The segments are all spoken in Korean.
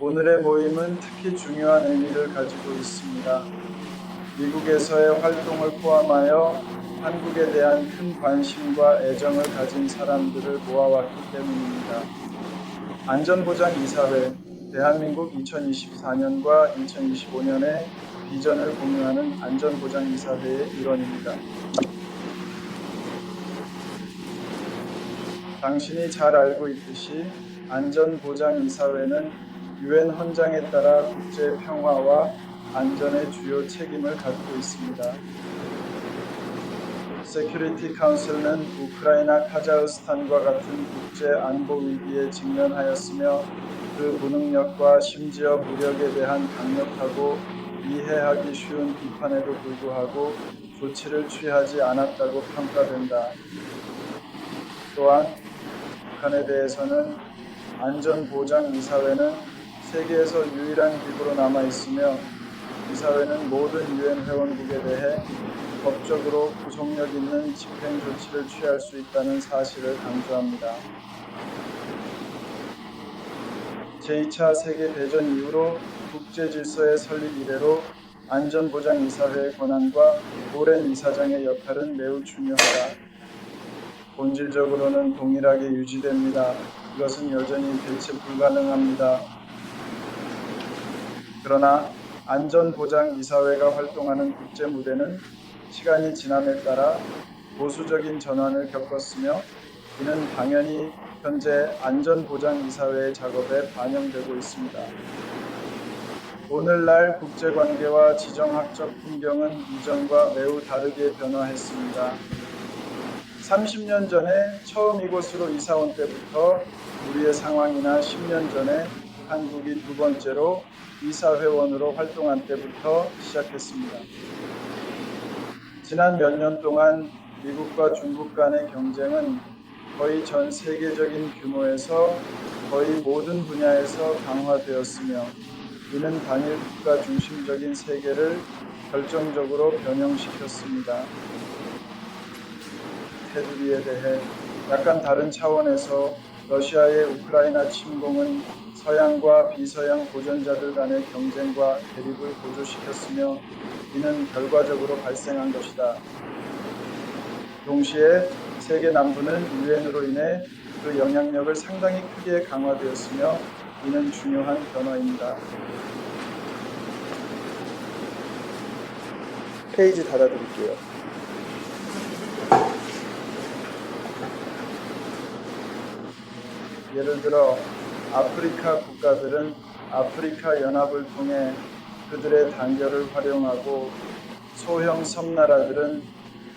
오늘의 모임은 특히 중요한 의미를 가지고 있습니다. 미국에서의 활동을 포함하여 한국에 대한 큰 관심과 애정을 가진 사람들을 모아왔기 때문입니다. 안전보장이사회, 대한민국 2024년과 2025년의 비전을 공유하는 안전보장이사회의 일원입니다. 당신이 잘 알고 있듯이 안전보장이사회는 유엔 헌장에 따라 국제 평화와 안전의 주요 책임을 갖고 있습니다. 세큐리티 카운슬은 우크라이나, 카자흐스탄과 같은 국제 안보 위기에 직면하였으며 그 무능력과 심지어 무력에 대한 강력하고 이해하기 쉬운 비판에도 불구하고 조치를 취하지 않았다고 평가된다. 또한 북한에 대해서는 안전보장이사회는 세계에서 유일한 기구로 남아있으며 이사회는 모든 유엔 회원국에 대해 법적으로 구속력 있는 집행 조치를 취할 수 있다는 사실을 강조합니다. 제2차 세계대전 이후로 국제질서의 설립 이래로 안전보장이사회의 권한과 오랜 이사장의 역할은 매우 중요하다. 본질적으로는 동일하게 유지됩니다. 이것은 여전히 대체 불가능합니다. 그러나 안전보장이사회가 활동하는 국제무대는 시간이 지남에 따라 보수적인 전환을 겪었으며 이는 당연히 현재 안전보장이사회의 작업에 반영되고 있습니다. 오늘날 국제관계와 지정학적 풍경은 이전과 매우 다르게 변화했습니다. 30년 전에 처음 이곳으로 이사온 때부터 우리의 상황이나 10년 전에 한국이 두 번째로 이사회원으로 활동한 때부터 시작했습니다. 지난 몇 년 동안 미국과 중국 간의 경쟁은 거의 전 세계적인 규모에서 거의 모든 분야에서 강화되었으며 이는 단일 국가 중심적인 세계를 결정적으로 변형시켰습니다. 테두리에 대해 약간 다른 차원에서 러시아의 우크라이나 침공은 서양과 비서양 보전자들 간의 경쟁과 대립을 고조시켰으며 이는 결과적으로 발생한 것이다. 동시에 세계 남부는 유엔으로 인해 그 영향력을 상당히 크게 강화되었으며 이는 중요한 변화입니다. 페이지 닫아드릴게요. 예를 들어 아프리카 국가들은 아프리카 연합을 통해 그들의 단결을 활용하고 소형 섬나라들은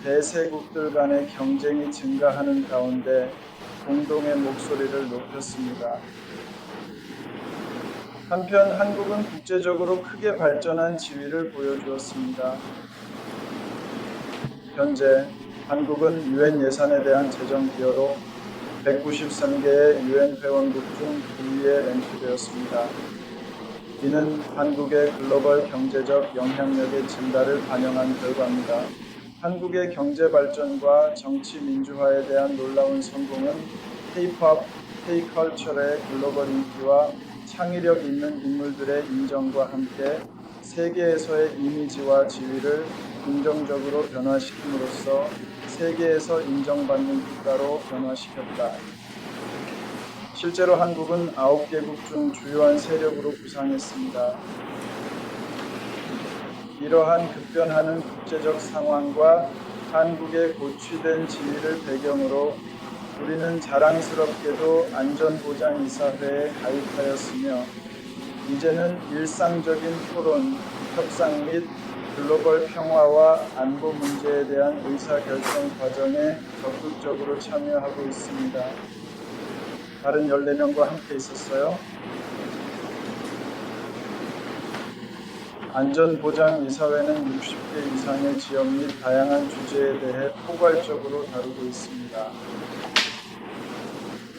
대세국들 간의 경쟁이 증가하는 가운데 공동의 목소리를 높였습니다. 한편 한국은 국제적으로 크게 발전한 지위를 보여주었습니다. 현재 한국은 유엔 예산에 대한 재정 기여로 193개의 유엔 회원국 중 2위에 랭크되었습니다. 이는 한국의 글로벌 경제적 영향력의 증가를 반영한 결과입니다. 한국의 경제 발전과 정치 민주화에 대한 놀라운 성공은 K-POP, K-컬처의 글로벌 인기와 창의력 있는 인물들의 인정과 함께 세계에서의 이미지와 지위를 긍정적으로 변화시킴으로써 세계에서 인정받는 국가로 변화시켰다. 실제로 한국은 9개국 중 주요한 세력으로 부상했습니다. 이러한 급변하는 국제적 상황과 한국의 고취된 지위를 배경으로 우리는 자랑스럽게도 안전보장이사회에 가입하였으며 이제는 일상적인 토론, 협상 및 글로벌 평화와 안보 문제에 대한 의사결정 과정에 적극적으로 참여하고 있습니다. 다른 14명과 함께 있었어요. 안전보장이사회는 60개 이상의 지역 및 다양한 주제에 대해 포괄적으로 다루고 있습니다.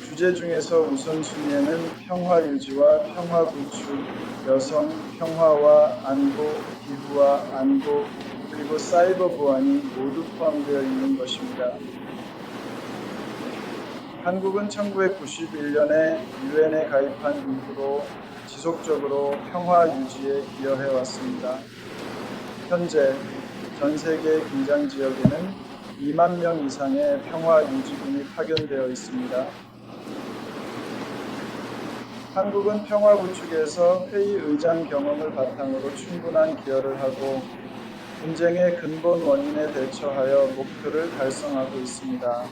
주제 중에서 우선순위에는 평화 유지와 평화 구축, 여성, 평화와 안보, 기후와 안보, 그리고 사이버 보안이 모두 포함되어 있는 것입니다. 한국은 1991년에 유엔에 가입한 이후로 지속적으로 평화 유지에 기여해 왔습니다. 현재 전 세계 긴장 지역에는 2만 명 이상의 평화 유지군이 파견되어 있습니다. 한국은 평화 구축에서 회의 의장 경험을 바탕으로 충분한 기여를 하고 분쟁의 근본 원인에 대처하여 목표를 달성하고 있습니다.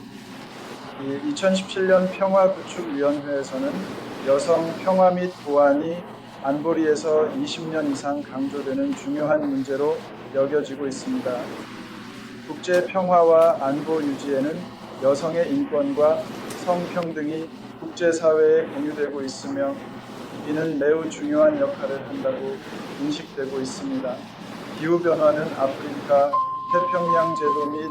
2017년 평화구축위원회에서는 여성 평화 및 보안이 안보리에서 20년 이상 강조되는 중요한 문제로 여겨지고 있습니다. 국제 평화와 안보 유지에는 여성의 인권과 성평등이 국제사회에 공유되고 있으며 이는 매우 중요한 역할을 한다고 인식되고 있습니다. 기후변화는 아프리카, 태평양 제도 및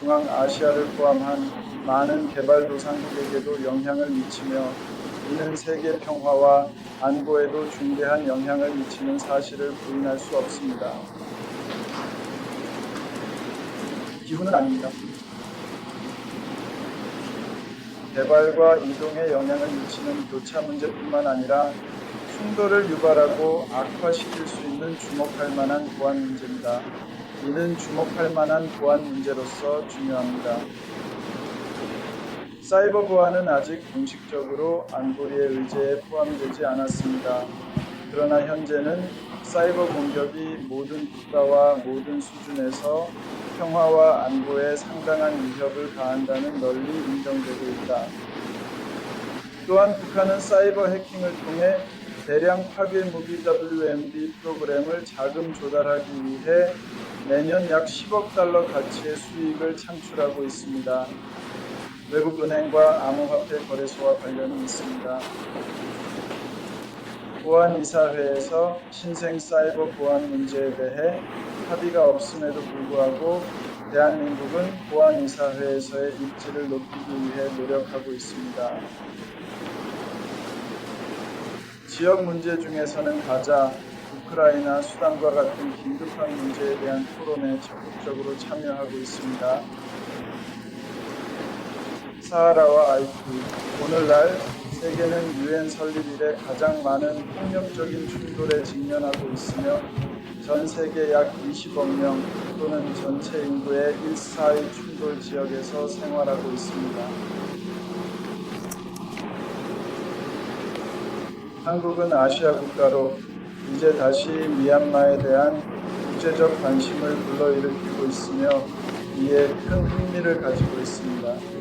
중앙아시아를 포함한 많은 개발도상국에게도 영향을 미치며 이는 세계 평화와 안보에도 중대한 영향을 미치는 사실을 부인할 수 없습니다. 기후는 아닙니다. 개발과 이동에 영향을 미치는 교차 문제뿐만 아니라 충돌을 유발하고 악화시킬 수 있는 주목할 만한 보안 문제입니다. 이는 주목할 만한 보안 문제로서 중요합니다. 사이버 보안은 아직 공식적으로 안보리의 의제에 포함되지 않았습니다. 그러나 현재는 사이버 공격이 모든 국가와 모든 수준에서 평화와 안보에 상당한 위협을 가한다는 널리 인정되고 있다. 또한 북한은 사이버 해킹을 통해 대량 파괴 무기 WMD 프로그램을 자금 조달하기 위해 매년 약 10억 달러 가치의 수익을 창출하고 있습니다. 외국 은행과 암호화폐 거래소와 관련이 있습니다. 보안이사회에서 신생 사이버 보안 문제에 대해 합의가 없음에도 불구하고 대한민국은 보안이사회에서의 입지를 높이기 위해 노력하고 있습니다. 지역 문제 중에서는 가자, 우크라이나, 수단과 같은 긴급한 문제에 대한 토론에 적극적으로 참여하고 있습니다. 사하라와 아이티, 오늘날 세계는 유엔 설립 이래 가장 많은 폭력적인 충돌에 직면하고 있으며 전 세계 약 20억 명 또는 전체 인구의 1/4의 충돌 지역에서 생활하고 있습니다. 한국은 아시아 국가로 이제 다시 미얀마에 대한 국제적 관심을 불러일으키고 있으며 이에 큰 흥미를 가지고 있습니다.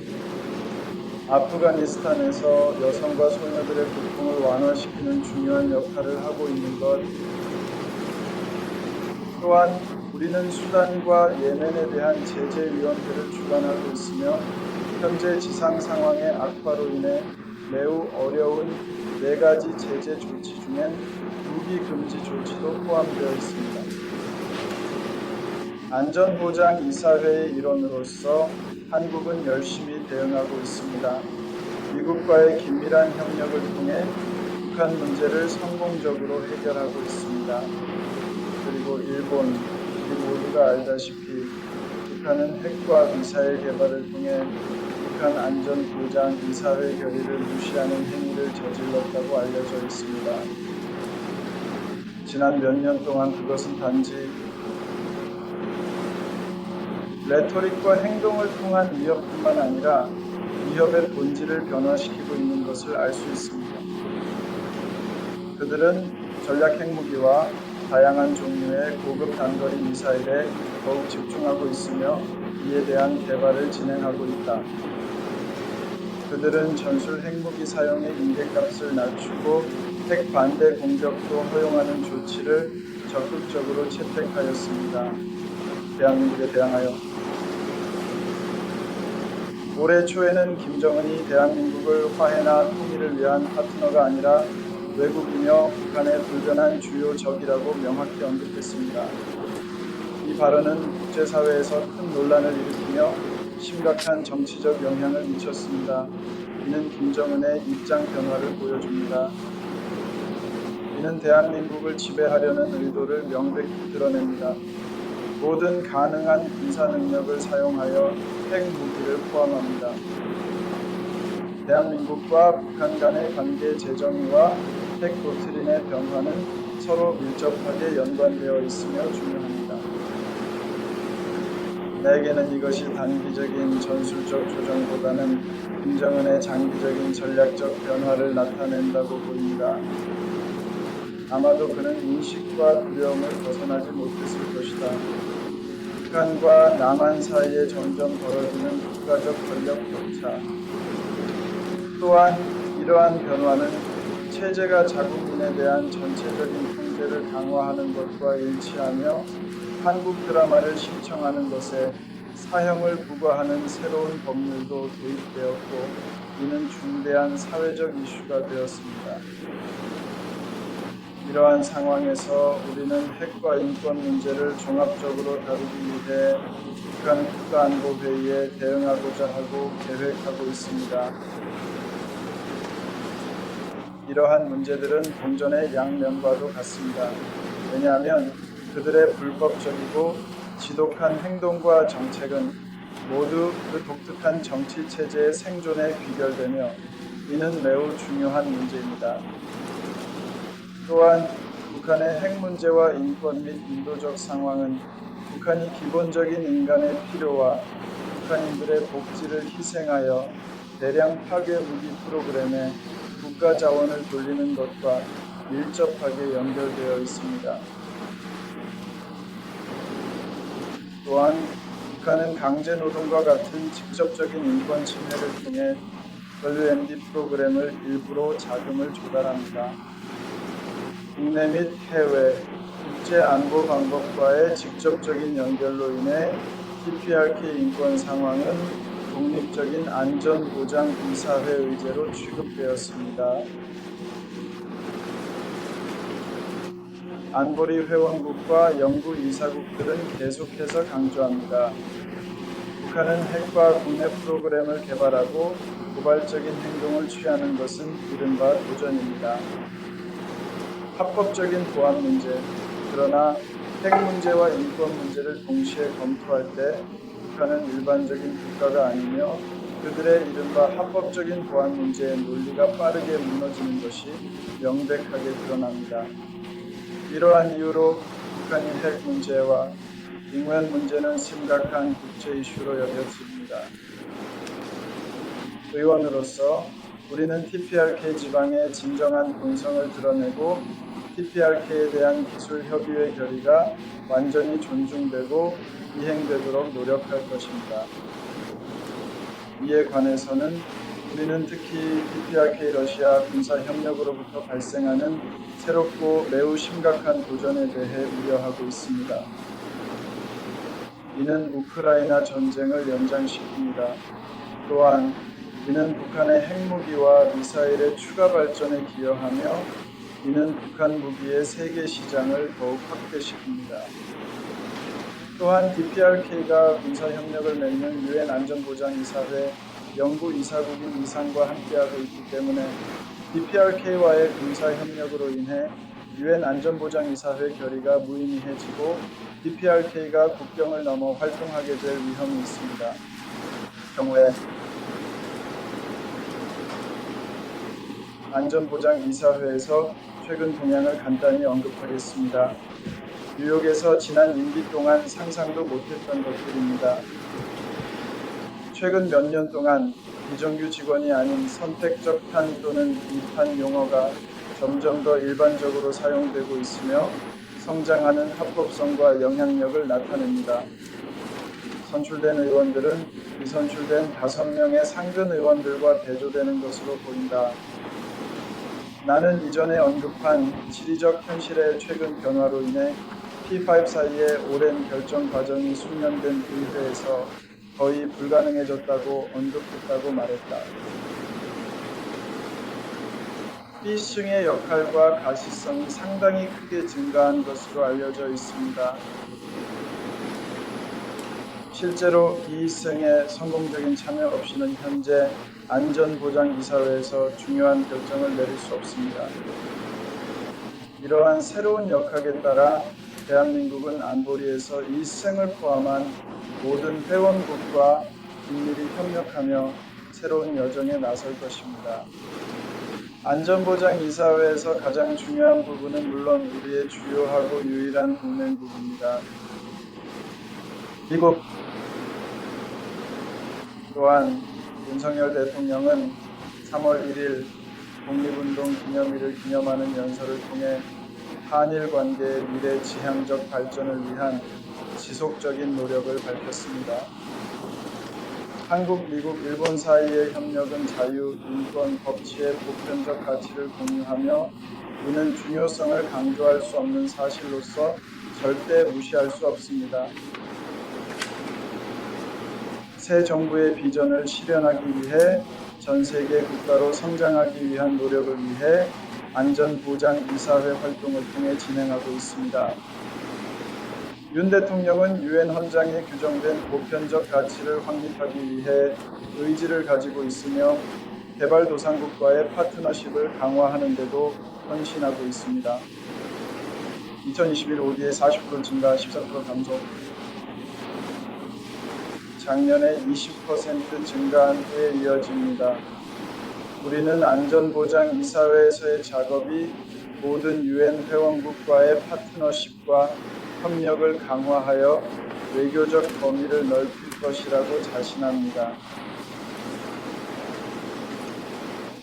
아프가니스탄에서 여성과 소녀들의 고통을 완화시키는 중요한 역할을 하고 있는 것, 또한 우리는 수단과 예멘에 대한 제재위원회를 주관하고 있으며 현재 지상 상황의 악화로 인해 매우 어려운 4가지 제재 조치 중엔 무기 금지 조치도 포함되어 있습니다. 안전보장이사회의 일원으로서 한국은 열심히 대응하고 있습니다. 미국과의 긴밀한 협력을 통해 북한 문제를 성공적으로 해결하고 있습니다. 그리고 일본, 우리 모두가 알다시피 북한은 핵과 미사일 개발을 통해 북한 안전보장이사회 결의를 무시하는 행위를 저질렀다고 알려져 있습니다. 지난 몇 년 동안 그것은 단지 레토릭과 행동을 통한 위협뿐만 아니라 위협의 본질을 변화시키고 있는 것을 알 수 있습니다. 그들은 전략 핵무기와 다양한 종류의 고급 단거리 미사일에 더욱 집중하고 있으며 이에 대한 개발을 진행하고 있다. 그들은 전술 핵무기 사용의 인계값을 낮추고 핵 반대 공격도 허용하는 조치를 적극적으로 채택하였습니다. 대한민국에 대항하여 올해 초에는 김정은이 대한민국을 화해나 통일을 위한 파트너가 아니라 외국이며 북한의 불변한 주요 적이라고 명확히 언급했습니다. 이 발언은 국제사회에서 큰 논란을 일으키며 심각한 정치적 영향을 미쳤습니다. 이는 김정은의 입장 변화를 보여줍니다. 이는 대한민국을 지배하려는 의도를 명백히 드러냅니다. 모든 가능한 군사 능력을 사용하여 핵무기를 포함합니다. 대한민국과 북한 간의 관계 재정의와 핵 도트린의 변화는 서로 밀접하게 연관되어 있으며 중요합니다. 내게는 이것이 단기적인 전술적 조정보다는 김정은의 장기적인 전략적 변화를 나타낸다고 보입니다. 아마도 그는 인식과 두려움을 벗어나지 못했을 것이다. 북한과 남한 사이에 점점 벌어지는 국가적 권력 격차. 또한 이러한 변화는 체제가 자국민에 대한 전체적인 통제를 강화하는 것과 일치하며 한국 드라마를 신청하는 것에 사형을 부과하는 새로운 법률도 도입되었고 이는 중대한 사회적 이슈가 되었습니다. 이러한 상황에서 우리는 핵과 인권 문제를 종합적으로 다루기 위해 북한 국가안보회의에 대응하고자 하고 계획하고 있습니다. 이러한 문제들은 동전의 양면과도 같습니다. 왜냐하면 그들의 불법적이고 지독한 행동과 정책은 모두 그 독특한 정치 체제의 생존에 귀결되며 이는 매우 중요한 문제입니다. 또한 북한의 핵 문제와 인권 및 인도적 상황은 북한이 기본적인 인간의 필요와 북한인들의 복지를 희생하여 대량 파괴 무기 프로그램에 국가 자원을 돌리는 것과 밀접하게 연결되어 있습니다. 또한 북한은 강제 노동과 같은 직접적인 인권 침해를 통해 WMD 프로그램을 일부러 자금을 조달합니다. 국내 및 해외, 국제 안보 방법과의 직접적인 연결로 인해 TPRK 인권 상황은 독립적인 안전보장 이사회 의제로 취급되었습니다. 안보리 회원국과 연구 이사국들은 계속해서 강조합니다. 북한은 핵과 국내 프로그램을 개발하고 고발적인 행동을 취하는 것은 이른바 도전입니다. 합법적인 보안 문제, 그러나 핵 문제와 인권 문제를 동시에 검토할 때 북한은 일반적인 국가가 아니며 그들의 이른바 합법적인 보안 문제의 논리가 빠르게 무너지는 것이 명백하게 드러납니다. 이러한 이유로 북한의 핵 문제와 인권 문제는 심각한 국제 이슈로 여겨집니다. 의원으로서 우리는 TPRK 지방의 진정한 본성을 드러내고 TPRK에 대한 기술 협의회 결의가 완전히 존중되고 이행되도록 노력할 것입니다. 이에 관해서는 우리는 특히 TPRK 러시아 군사 협력으로부터 발생하는 새롭고 매우 심각한 도전에 대해 우려하고 있습니다. 이는 우크라이나 전쟁을 연장시킵니다. 또한 이는 북한의 핵무기와 미사일의 추가 발전에 기여하며 이는 북한 무기의 세계 시장을 더욱 확대시킵니다. 또한 DPRK가 군사협력을 맺는 유엔 안전보장이사회 연구이사국인 이상과 함께하고 있기 때문에 DPRK와의 군사협력으로 인해 유엔 안전보장이사회 결의가 무의미해지고 DPRK가 국경을 넘어 활동하게 될 위험이 있습니다. 경우에 안전보장이사회에서 최근 동향을 간단히 언급하겠습니다. 뉴욕에서 지난 임기 동안 상상도 못했던 것들입니다. 최근 몇 년 동안 비정규 직원이 아닌 선택적 탄 또는 이탄 용어가 점점 더 일반적으로 사용되고 있으며 성장하는 합법성과 영향력을 나타냅니다. 선출된 의원들은 미선출된 5명의 상근 의원들과 대조되는 것으로 보인다. 나는 이전에 언급한 지리적 현실의 최근 변화로 인해 P5 사이의 오랜 결정 과정이 숙련된 의회에서 거의 불가능해졌다고 언급했다고 말했다. B층의 역할과 가시성이 상당히 크게 증가한 것으로 알려져 있습니다. 실제로 B층의 성공적인 참여 없이는 현재 안전보장이사회에서 중요한 결정을 내릴 수 없습니다. 이러한 새로운 역학에 따라 대한민국은 안보리에서 E층을 포함한 모든 회원국과 긴밀히 협력하며 새로운 여정에 나설 것입니다. 안전보장 이사회에서 가장 중요한 부분은 물론 우리의 주요하고 유일한 동맹국입니다. 미국 또한 윤석열 대통령은 3월 1일 독립운동 기념일을 기념하는 연설을 통해 한일 관계의 미래 지향적 발전을 위한 지속적인 노력을 밝혔습니다. 한국, 미국, 일본 사이의 협력은 자유, 인권, 법치의 보편적 가치를 공유하며 이는 중요성을 강조할 수 없는 사실로서 절대 무시할 수 없습니다. 새 정부의 비전을 실현하기 위해 전 세계 국가로 성장하기 위한 노력을 위해 안전보장이사회 활동을 통해 진행하고 있습니다. 윤 대통령은 유엔 헌장에 규정된 보편적 가치를 확립하기 위해 의지를 가지고 있으며 개발도상국과의 파트너십을 강화하는 데도 헌신하고 있습니다. 2021 ODA 40% 증가, 14% 감소. 작년에 20% 증가한 후에 이어집니다. 우리는 안전보장이사회에서의 작업이 모든 유엔 회원국과의 파트너십과 협력을 강화하여 외교적 범위를 넓힐 것이라고 자신합니다.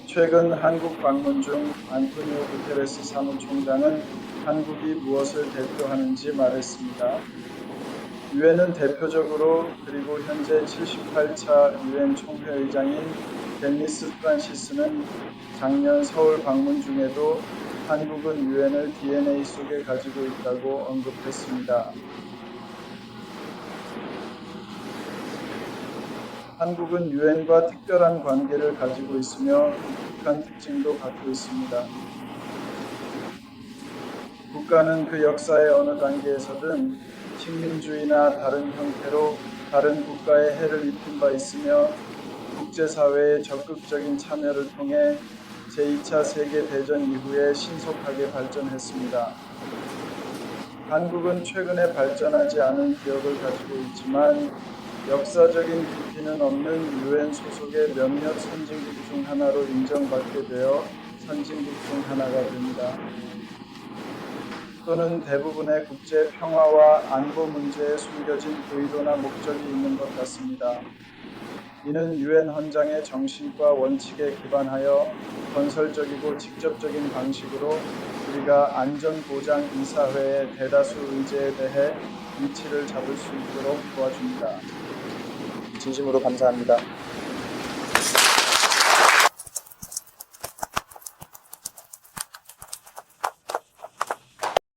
최근 한국 방문 중 안토니오 구테레스 사무총장은 한국이 무엇을 대표하는지 말했습니다. 유엔은 대표적으로 그리고 현재 78차 유엔 총회의장인 델니스 프란시스는 작년 서울 방문 중에도 한국은 유엔을 DNA 속에 가지고 있다고 언급했습니다. 한국은 유엔과 특별한 관계를 가지고 있으며 독특한 특징도 갖고 있습니다. 국가는 그 역사의 어느 단계에서든 식민주의나 다른 형태로 다른 국가에 해를 입힌 바 있으며 국제사회의 적극적인 참여를 통해 제2차 세계대전 이후에 신속하게 발전했습니다. 한국은 최근에 발전하지 않은 기억을 가지고 있지만 역사적인 깊이는 없는 유엔 소속의 몇몇 선진국 중 하나로 인정받게 되어 선진국 중 하나가 됩니다. 또는 대부분의 국제 평화와 안보 문제에 숨겨진 의도나 목적이 있는 것 같습니다. 이는 유엔 헌장의 정신과 원칙에 기반하여 건설적이고 직접적인 방식으로 우리가 안전보장이사회의 대다수 의제에 대해 위치를 잡을 수 있도록 도와줍니다. 진심으로 감사합니다.